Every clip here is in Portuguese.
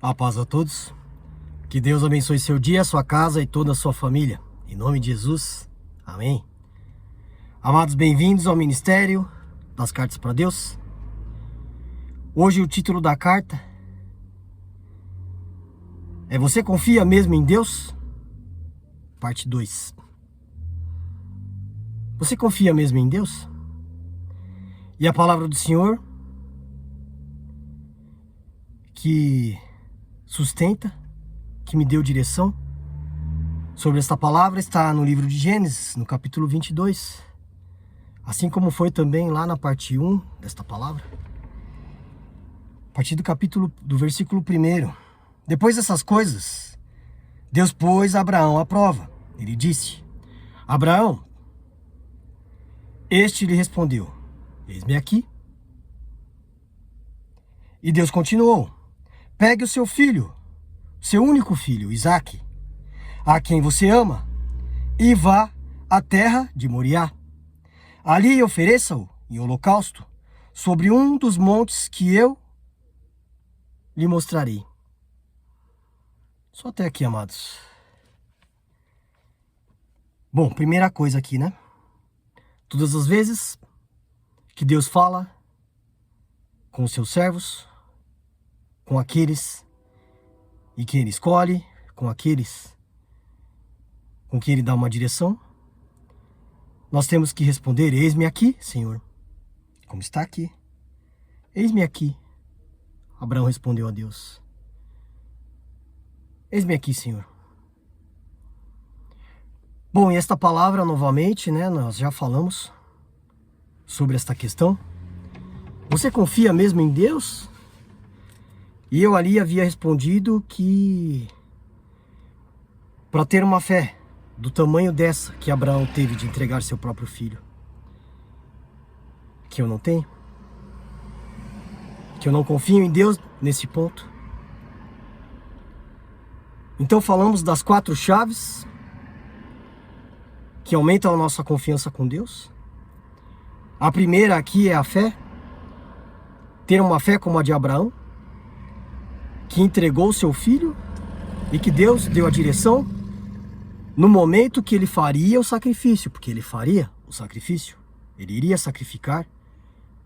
A paz a todos. Que Deus abençoe seu dia, sua casa e toda a sua família. Em nome de Jesus. Amém. Amados, bem-vindos ao Ministério das Cartas para Deus. Hoje o título da carta é Você confia mesmo em Deus? Parte 2. Você confia mesmo em Deus? E a palavra do Senhor que sustenta, que me deu direção sobre esta palavra está no livro de Gênesis, no capítulo 22. Assim como foi também lá na parte 1 desta palavra. A partir do versículo 1. Depois dessas coisas, Deus pôs Abraão à prova. Ele disse: Abraão. Este lhe respondeu: Eis-me aqui. E Deus continuou: Pegue o seu filho, seu único filho, Isaque, a quem você ama, e vá à terra de Moriá. Ali ofereça-o em holocausto sobre um dos montes que eu lhe mostrarei. Só até aqui, amados. Bom, primeira coisa aqui, né? Todas as vezes que Deus fala com os seus servos, com aqueles em quem Ele escolhe, com aqueles com quem Ele dá uma direção, nós temos que responder: eis-me aqui, Senhor. Como está aqui. Eis-me aqui. Abraão respondeu a Deus: eis-me aqui, Senhor. Bom, e esta palavra, novamente, né, nós já falamos sobre esta questão. Você confia mesmo em Deus? E eu ali havia respondido que para ter uma fé do tamanho dessa que Abraão teve de entregar seu próprio filho, que eu não tenho, que eu não confio em Deus nesse ponto. Então falamos das 4 chaves que aumentam a nossa confiança com Deus. A primeira aqui é a fé. Ter uma fé como a de Abraão, que entregou seu filho e que Deus deu a direção no momento que ele faria o sacrifício, porque ele faria o sacrifício, ele iria sacrificar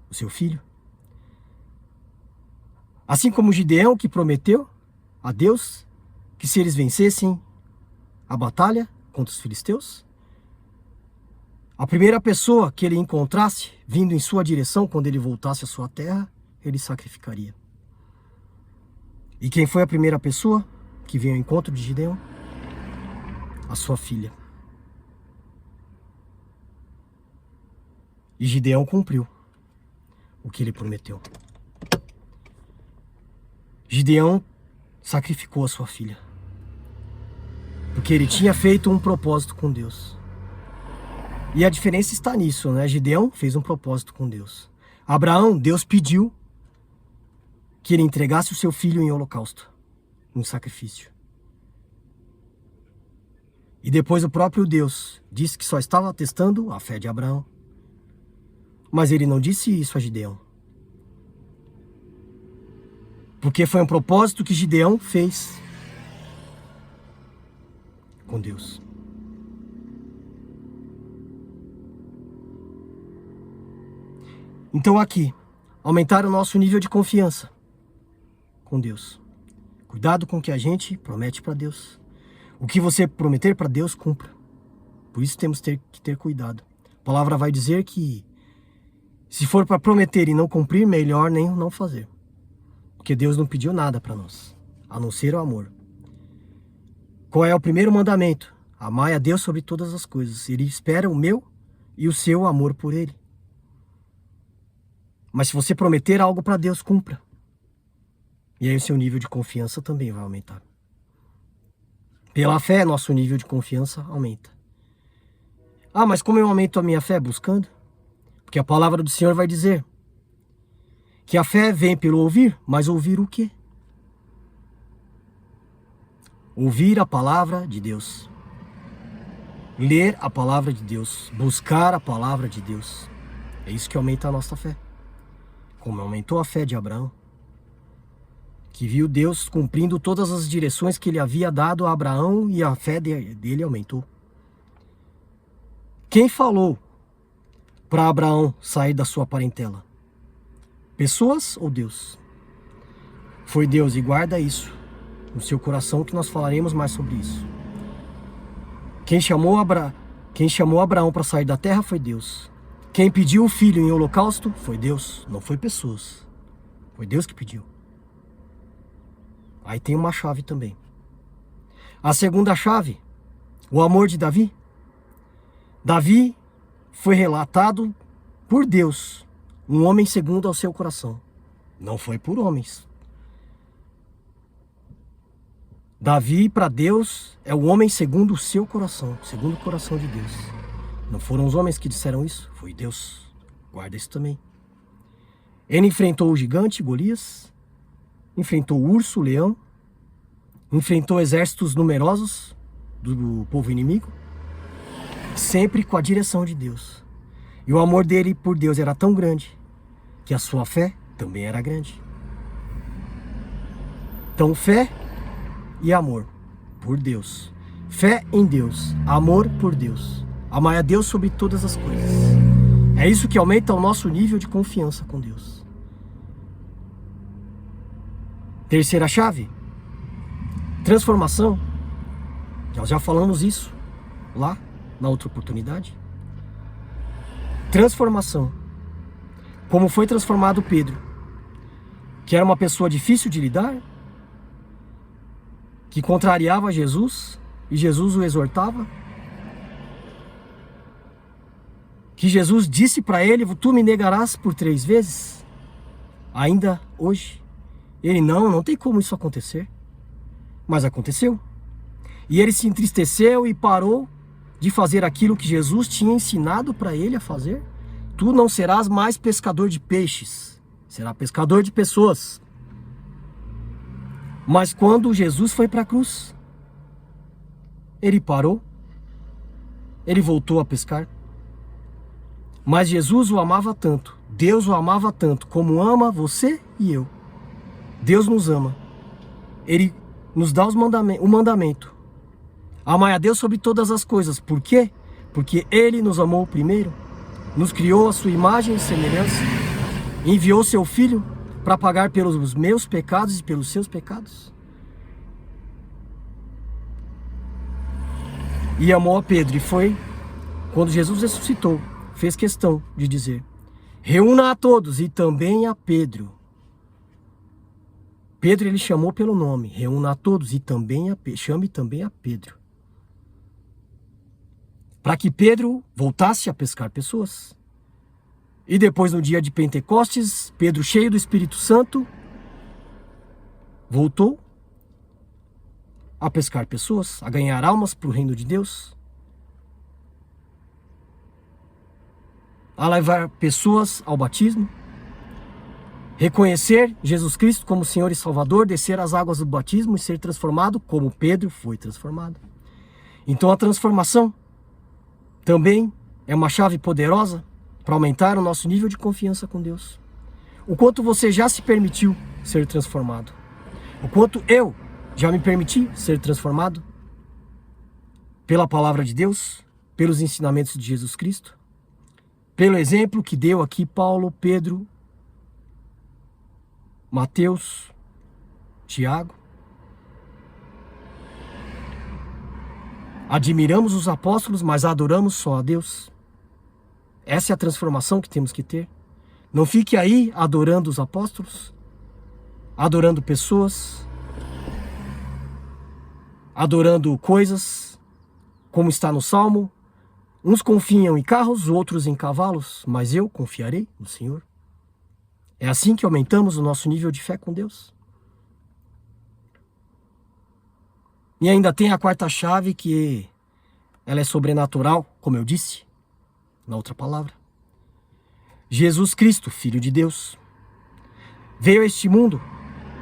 o seu filho. Assim como Gideão, que prometeu a Deus que se eles vencessem a batalha contra os filisteus, a primeira pessoa que ele encontrasse vindo em sua direção quando ele voltasse à sua terra, ele sacrificaria. E quem foi a primeira pessoa que veio ao encontro de Gideão? A sua filha. E Gideão cumpriu o que ele prometeu. Gideão sacrificou a sua filha, porque ele tinha feito um propósito com Deus. E a diferença está nisso, né? Gideão fez um propósito com Deus. Abraão, Deus pediu que ele entregasse o seu filho em holocausto, em sacrifício. E depois o próprio Deus disse que só estava testando a fé de Abraão. Mas ele não disse isso a Gideão, porque foi um propósito que Gideão fez com Deus. Então aqui, aumentar o nosso nível de confiança com Deus. Cuidado com o que a gente promete para Deus. O que você prometer para Deus, cumpra. Por isso temos que ter cuidado. A palavra vai dizer que se for para prometer e não cumprir, melhor nem não fazer. Porque Deus não pediu nada para nós, a não ser o amor. Qual é o primeiro mandamento? Amai a Deus sobre todas as coisas. Ele espera o meu e o seu amor por Ele. Mas se você prometer algo para Deus, cumpra. E aí o seu nível de confiança também vai aumentar. Pela fé, nosso nível de confiança aumenta. Ah, mas como eu aumento a minha fé? Buscando. Porque a palavra do Senhor vai dizer que a fé vem pelo ouvir, mas ouvir o quê? Ouvir a palavra de Deus. Ler a palavra de Deus. Buscar a palavra de Deus. É isso que aumenta a nossa fé. Como aumentou a fé de Abraão. que viu Deus cumprindo todas as direções que ele havia dado a Abraão e a fé dele aumentou. Quem falou para Abraão sair da sua parentela? Pessoas ou Deus? Foi Deus, e guarda isso no seu coração que nós falaremos mais sobre isso. Quem chamou Abraão para sair da terra foi Deus. Quem pediu o filho em holocausto foi Deus, não foi pessoas. Foi Deus que pediu. Aí tem uma chave também. A segunda chave, o amor de Davi. Davi foi relatado por Deus, um homem segundo ao seu coração. Não foi por homens. Davi, para Deus, é o homem segundo o seu coração, segundo o coração de Deus. Não foram os homens que disseram isso, foi Deus. Guarda isso também. Ele enfrentou o gigante, Golias, enfrentou o urso, o leão, enfrentou exércitos numerosos do povo inimigo, sempre com a direção de Deus. E o amor dele por Deus era tão grande que a sua fé também era grande. Então, fé e amor por Deus. Fé em Deus, amor por Deus. Amar a Deus sobre todas as coisas. É isso que aumenta o nosso nível de confiança com Deus. Terceira chave, transformação. Nós já falamos isso lá na outra oportunidade. Transformação. Como foi transformado Pedro, que era uma pessoa difícil de lidar, que contrariava Jesus, e Jesus o exortava, que Jesus disse para ele: tu me negarás por 3 vezes, ainda hoje. Ele: não tem como isso acontecer. Mas aconteceu. E ele se entristeceu e parou de fazer aquilo que Jesus tinha ensinado para ele a fazer. Tu não serás mais pescador de peixes, será pescador de pessoas. Mas quando Jesus foi para a cruz, ele parou, ele voltou a pescar. Mas Jesus o amava tanto, Deus o amava tanto, como ama você e eu. Deus nos ama. Ele nos dá o mandamento. Amai a Deus sobre todas as coisas. Por quê? Porque Ele nos amou primeiro, nos criou a sua imagem e semelhança, enviou seu Filho para pagar pelos meus pecados e pelos seus pecados. E amou a Pedro, e foi quando Jesus ressuscitou, fez questão de dizer: reúna a todos, e também a Pedro. Pedro ele chamou pelo nome: reúna a todos, e também chame também a Pedro. Para que Pedro voltasse a pescar pessoas. E depois, no dia de Pentecostes, Pedro, cheio do Espírito Santo, voltou a pescar pessoas, a ganhar almas para o reino de Deus, a levar pessoas ao batismo, reconhecer Jesus Cristo como Senhor e Salvador, descer as águas do batismo e ser transformado como Pedro foi transformado. Então a transformação também é uma chave poderosa para aumentar o nosso nível de confiança com Deus. O quanto você já se permitiu ser transformado. O quanto eu já me permiti ser transformado pela palavra de Deus, pelos ensinamentos de Jesus Cristo, pelo exemplo que deu aqui Paulo, Pedro, Mateus, Tiago. Admiramos os apóstolos, mas adoramos só a Deus. Essa é a transformação que temos que ter. Não fique aí adorando os apóstolos, adorando pessoas, adorando coisas, como está no Salmo. Uns confiam em carros, outros em cavalos, mas eu confiarei no Senhor. É assim que aumentamos o nosso nível de fé com Deus. E ainda tem a quarta chave, que ela é sobrenatural, como eu disse na outra palavra. Jesus Cristo, Filho de Deus, veio a este mundo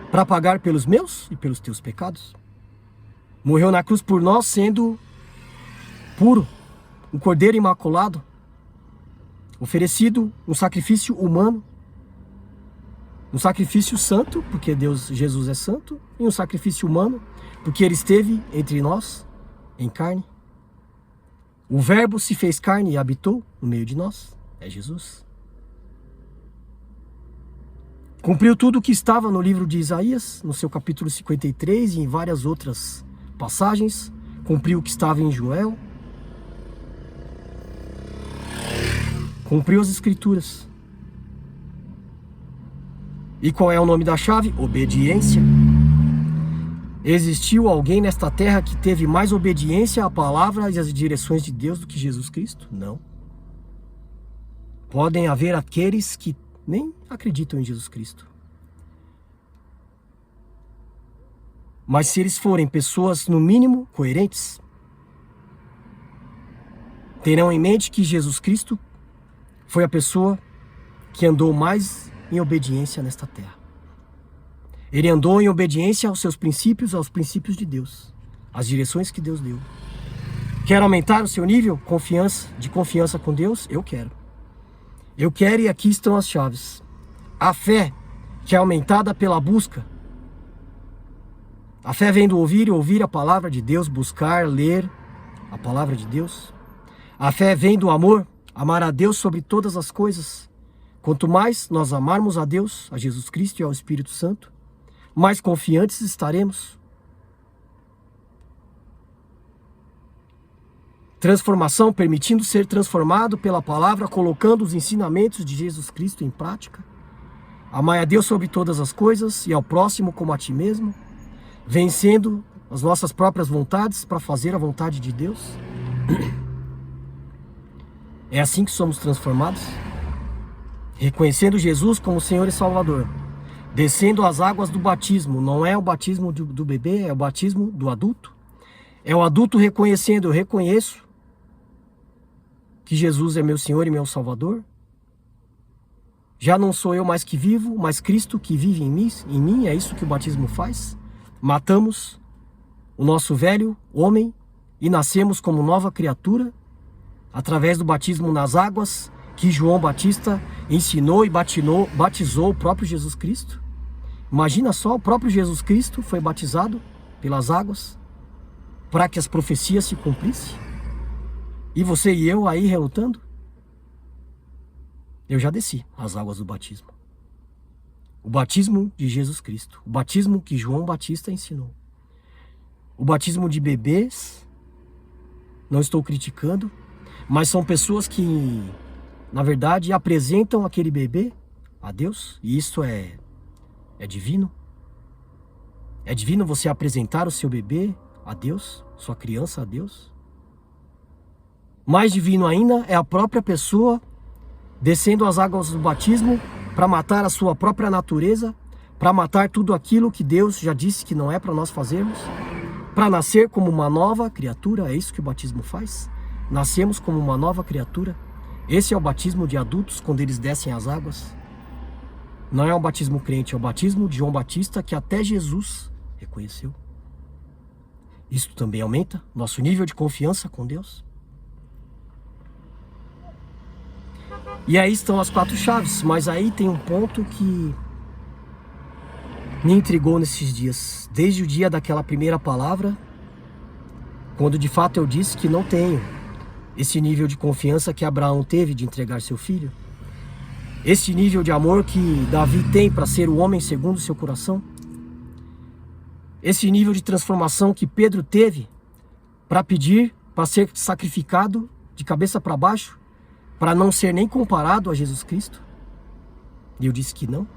para pagar pelos meus e pelos teus pecados. Morreu na cruz por nós, sendo puro, um cordeiro imaculado, oferecido um sacrifício humano, Um sacrifício santo, porque Jesus é santo, e um sacrifício humano, porque ele esteve entre nós em carne. O Verbo se fez carne e habitou no meio de nós, é Jesus. Cumpriu tudo o que estava no livro de Isaías, no seu capítulo 53 e em várias outras passagens. Cumpriu o que estava em Joel. Cumpriu as Escrituras. E qual é o nome da chave? Obediência. Existiu alguém nesta terra que teve mais obediência à palavra e às direções de Deus do que Jesus Cristo? Não. Podem haver aqueles que nem acreditam em Jesus Cristo. Mas se eles forem pessoas, no mínimo, coerentes, terão em mente que Jesus Cristo foi a pessoa que andou mais em obediência nesta terra. Ele andou em obediência aos seus princípios, aos princípios de Deus, às direções que Deus deu. Quer aumentar o seu nível de confiança com Deus? Eu quero. Eu quero, e aqui estão as chaves. A fé, que é aumentada pela busca. A fé vem do ouvir e ouvir a palavra de Deus, buscar, ler a palavra de Deus. A fé vem do amor, amar a Deus sobre todas as coisas. Quanto mais nós amarmos a Deus, a Jesus Cristo e ao Espírito Santo, mais confiantes estaremos. Transformação, permitindo ser transformado pela palavra, colocando os ensinamentos de Jesus Cristo em prática. Amar a Deus sobre todas as coisas e ao próximo como a ti mesmo. Vencendo as nossas próprias vontades para fazer a vontade de Deus. É assim que somos transformados. Reconhecendo Jesus como Senhor e Salvador. Descendo as águas do batismo. Não é o batismo do bebê, é o batismo do adulto. É o adulto reconhecendo, eu reconheço que Jesus é meu Senhor e meu Salvador. Já não sou eu mais que vivo, mas Cristo que vive em mim. É isso que o batismo faz. Matamos o nosso velho homem e nascemos como nova criatura através do batismo nas águas que João Batista ensinou e batizou o próprio Jesus Cristo. Imagina só, o próprio Jesus Cristo foi batizado pelas águas para que as profecias se cumprissem. E você e eu aí relutando? Eu já desci as águas do batismo. O batismo de Jesus Cristo. O batismo que João Batista ensinou. O batismo de bebês, não estou criticando, mas são pessoas que, na verdade, apresentam aquele bebê a Deus. E isso é divino. É divino você apresentar o seu bebê a Deus, sua criança a Deus. Mais divino ainda é a própria pessoa descendo as águas do batismo para matar a sua própria natureza, para matar tudo aquilo que Deus já disse que não é para nós fazermos, para nascer como uma nova criatura. É isso que o batismo faz. Nascemos como uma nova criatura. Esse é o batismo de adultos quando eles descem as águas. Não é um batismo crente, é o batismo de João Batista que até Jesus reconheceu. Isso também aumenta nosso nível de confiança com Deus. E aí estão as 4 chaves, mas aí tem um ponto que me intrigou nesses dias. Desde o dia daquela primeira palavra, quando de fato eu disse que não tenho esse nível de confiança que Abraão teve de entregar seu filho. Esse nível de amor que Davi tem para ser o homem segundo o seu coração. Esse nível de transformação que Pedro teve para pedir para ser sacrificado de cabeça para baixo, para não ser nem comparado a Jesus Cristo. E eu disse que não.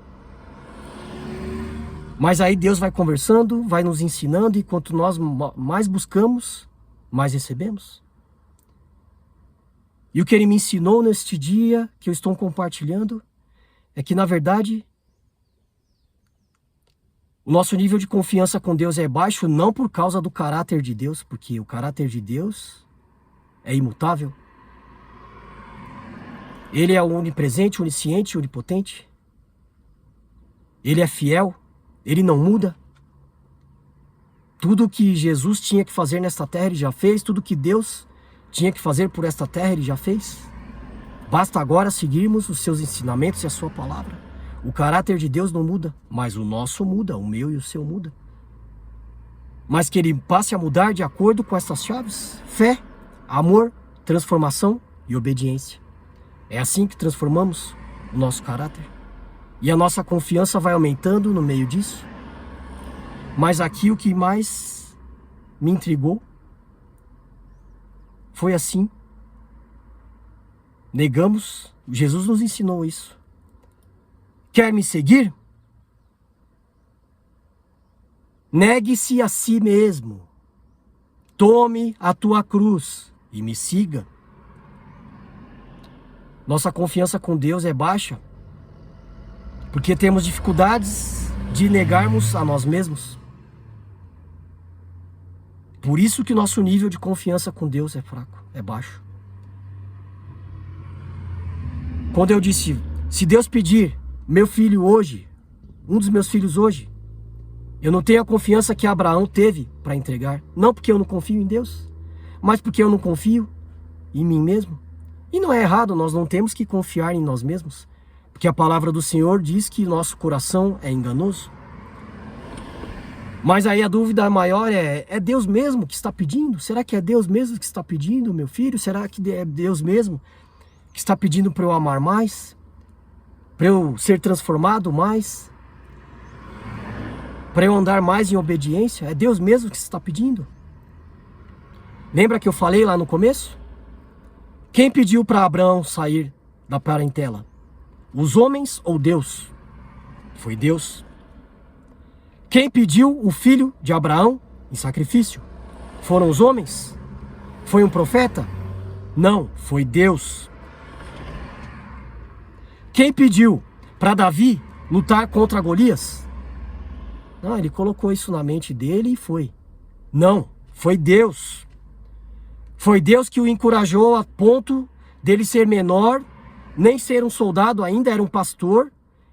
Mas aí Deus vai conversando, vai nos ensinando, e quanto nós mais buscamos, mais recebemos. E o que Ele me ensinou neste dia, que eu estou compartilhando, é que na verdade, o nosso nível de confiança com Deus é baixo, não por causa do caráter de Deus, porque o caráter de Deus é imutável. Ele é onipresente, onisciente, onipotente. Ele é fiel. Ele não muda. Tudo que Jesus tinha que fazer nesta terra, Ele já fez. Tudo que Deus tinha que fazer por esta terra, Ele já fez. Basta agora seguirmos os seus ensinamentos e a sua palavra. O caráter de Deus não muda, mas o nosso muda, o meu e o seu muda. Mas que ele passe a mudar de acordo com essas chaves: fé, amor, transformação e obediência. É assim que transformamos o nosso caráter. E a nossa confiança vai aumentando no meio disso. Mas aqui o que mais me intrigou foi assim. Negamos, Jesus nos ensinou isso. Quer me seguir? Negue-se a si mesmo. Tome a tua cruz e me siga. Nossa confiança com Deus é baixa porque temos dificuldades de negarmos a nós mesmos. Por isso que nosso nível de confiança com Deus é fraco, é baixo. Quando eu disse, se Deus pedir meu filho hoje, um dos meus filhos hoje, eu não tenho a confiança que Abraão teve para entregar. Não porque eu não confio em Deus, mas porque eu não confio em mim mesmo. E não é errado, nós não temos que confiar em nós mesmos, porque a palavra do Senhor diz que nosso coração é enganoso. Mas aí a dúvida maior é Deus mesmo que está pedindo? Será que é Deus mesmo que está pedindo, meu filho? Será que é Deus mesmo que está pedindo para eu amar mais? Para eu ser transformado mais? Para eu andar mais em obediência? É Deus mesmo que está pedindo? Lembra que eu falei lá no começo? Quem pediu para Abraão sair da parentela? Os homens ou Deus? Foi Deus. Quem pediu o filho de Abraão em sacrifício? Foram os homens? Foi um profeta? Não, foi Deus. Quem pediu para Davi lutar contra Golias? Não, ele colocou isso na mente dele e foi. Não, foi Deus. Foi Deus que o encorajou a ponto dele ser menor, nem ser um soldado ainda, era um pastor,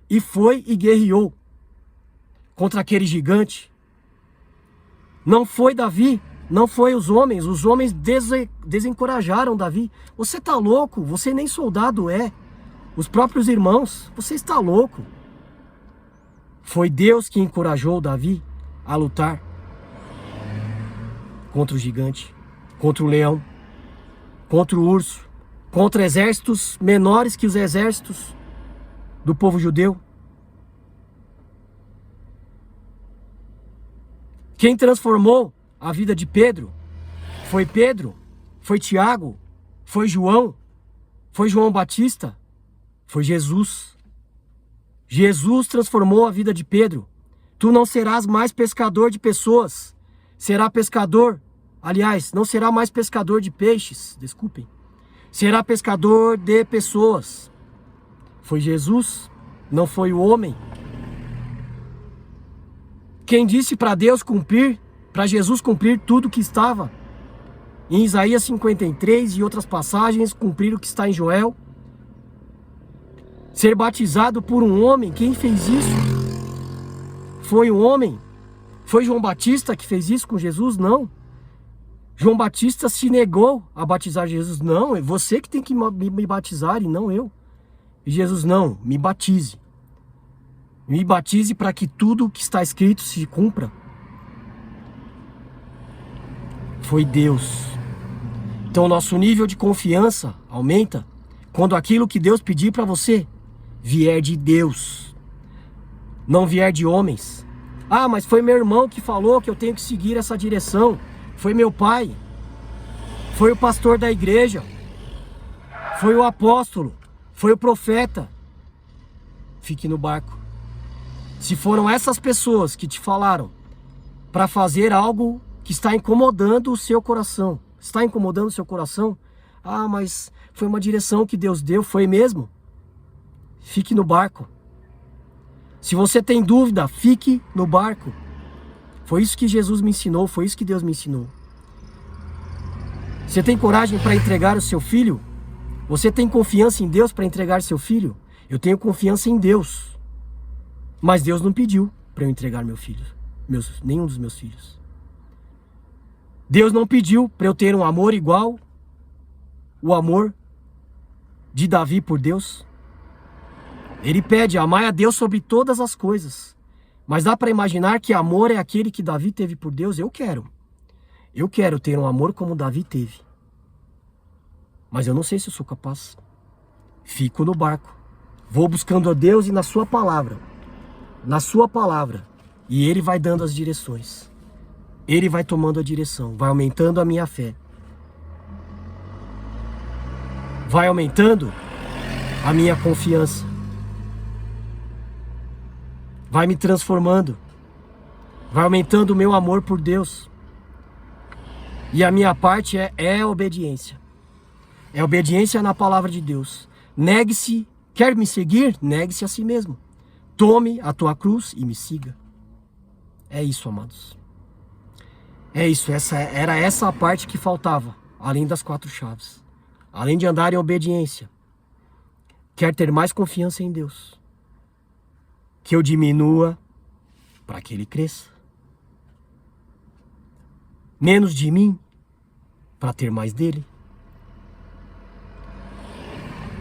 e foi e guerreou contra aquele gigante. Não foi Davi, não foi os homens desencorajaram Davi. Você está louco, você nem soldado é. Os próprios irmãos, você está louco. Foi Deus que encorajou Davi a lutar contra o gigante, contra o leão, contra o urso, contra exércitos menores que os exércitos do povo judeu. Quem transformou a vida de Pedro? Foi Pedro? Foi Tiago? Foi João? Foi João Batista? Foi Jesus. Jesus transformou a vida de Pedro. Tu não serás mais pescador de pessoas, será pescador. Aliás, não será mais pescador de peixes, desculpem. Será pescador de pessoas. Foi Jesus, não foi o homem. Quem disse para Deus cumprir, para Jesus cumprir tudo que estava em Isaías 53 e outras passagens, cumprir o que está em Joel? Ser batizado por um homem, quem fez isso? Foi um homem? Foi João Batista que fez isso com Jesus? Não. João Batista se negou a batizar Jesus. Não, é você que tem que me batizar e não eu. E Jesus, não, me batize. Me batize para que tudo o que está escrito se cumpra. Foi Deus. Então nosso nível de confiança aumenta quando aquilo que Deus pedir para você vier de Deus, não vier de homens. Ah, mas foi meu irmão que falou que eu tenho que seguir essa direção. Foi meu pai. Foi o pastor da igreja. Foi o apóstolo. Foi o profeta. Fique no barco. Se foram essas pessoas que te falaram para fazer algo que está incomodando o seu coração. Está incomodando o seu coração? Ah, mas foi uma direção que Deus deu. Foi mesmo? Fique no barco. Se você tem dúvida, fique no barco. Foi isso que Jesus me ensinou, foi isso que Deus me ensinou. Você tem coragem para entregar o seu filho? Você tem confiança em Deus para entregar seu filho? Eu tenho confiança em Deus. Mas Deus não pediu para eu entregar meu filho, nenhum dos meus filhos. Deus não pediu para eu ter um amor igual o amor de Davi por Deus. Ele pede, amai a Deus sobre todas as coisas. Mas dá para imaginar que amor é aquele que Davi teve por Deus? Eu quero. Eu quero ter um amor como Davi teve. Mas eu não sei se eu sou capaz. Fico no barco. Vou buscando a Deus e na sua palavra. Na sua palavra. E Ele vai dando as direções. Ele vai tomando a direção. Vai aumentando a minha fé. Vai aumentando a minha confiança. Vai me transformando. Vai aumentando o meu amor por Deus. E a minha parte é obediência. É obediência na palavra de Deus. Negue-se, quer me seguir? Negue-se a si mesmo. Tome a tua cruz e me siga. É isso, amados. É isso, era essa a parte que faltava, além das 4 chaves. Além de andar em obediência. Quer ter mais confiança em Deus. Que eu diminua para que Ele cresça. Menos de mim para ter mais dele.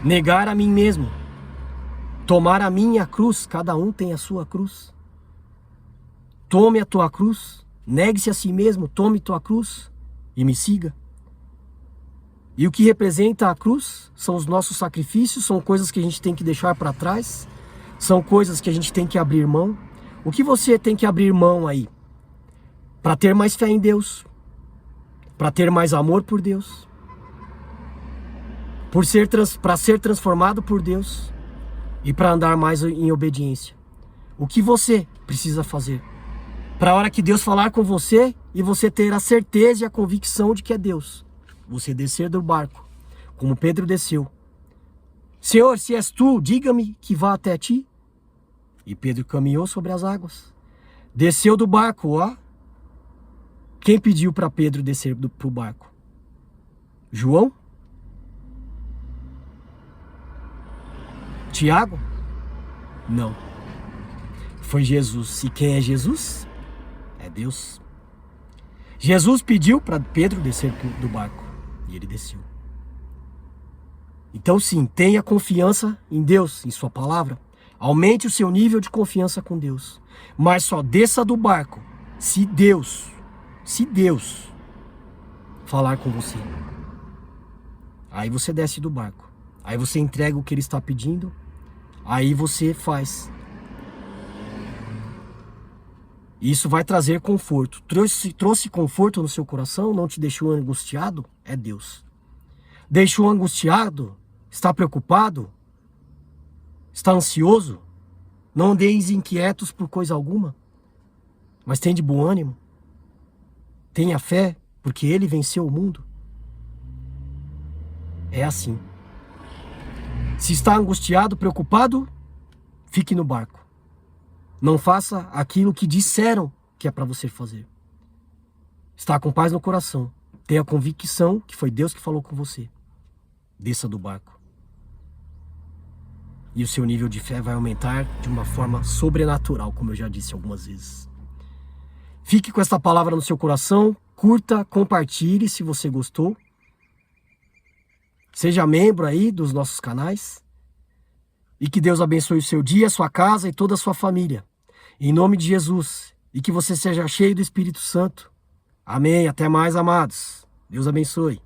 Negar a mim mesmo. Tomar a minha cruz. Cada um tem a sua cruz. Tome a tua cruz. Negue-se a si mesmo. Tome tua cruz e me siga. E o que representa a cruz são os nossos sacrifícios. São coisas que a gente tem que deixar para trás. São coisas que a gente tem que abrir mão. O que você tem que abrir mão aí? Para ter mais fé em Deus. Para ter mais amor por Deus. Para ser transformado por Deus. E para andar mais em obediência. O que você precisa fazer? Para a hora que Deus falar com você e você ter a certeza e a convicção de que é Deus. Você descer do barco, como Pedro desceu. Senhor, se és tu, diga-me que vá até ti. E Pedro caminhou sobre as águas. Desceu do barco, ó. Quem pediu para Pedro descer pro barco? João? Tiago? Não. Foi Jesus. E quem é Jesus? É Deus. Jesus pediu para Pedro descer do barco. E ele desceu. Então sim, tenha confiança em Deus, em sua palavra. Aumente o seu nível de confiança com Deus. Mas só desça do barco se Deus falar com você. Aí você desce do barco. Aí você entrega o que Ele está pedindo. Aí você faz. Isso vai trazer conforto. Trouxe conforto no seu coração, não te deixou angustiado? É Deus. Deixou angustiado? Está preocupado? Está ansioso? Não andeis inquietos por coisa alguma, mas tem de bom ânimo. Tenha fé, porque Ele venceu o mundo. É assim. Se está angustiado, preocupado, fique no barco. Não faça aquilo que disseram que é para você fazer. Está com paz no coração. Tenha convicção que foi Deus que falou com você. Desça do barco. E o seu nível de fé vai aumentar de uma forma sobrenatural, como eu já disse algumas vezes. Fique com esta palavra no seu coração. Curta, compartilhe se você gostou. Seja membro aí dos nossos canais. E que Deus abençoe o seu dia, a sua casa e toda a sua família. Em nome de Jesus. E que você seja cheio do Espírito Santo. Amém. Até mais, amados. Deus abençoe.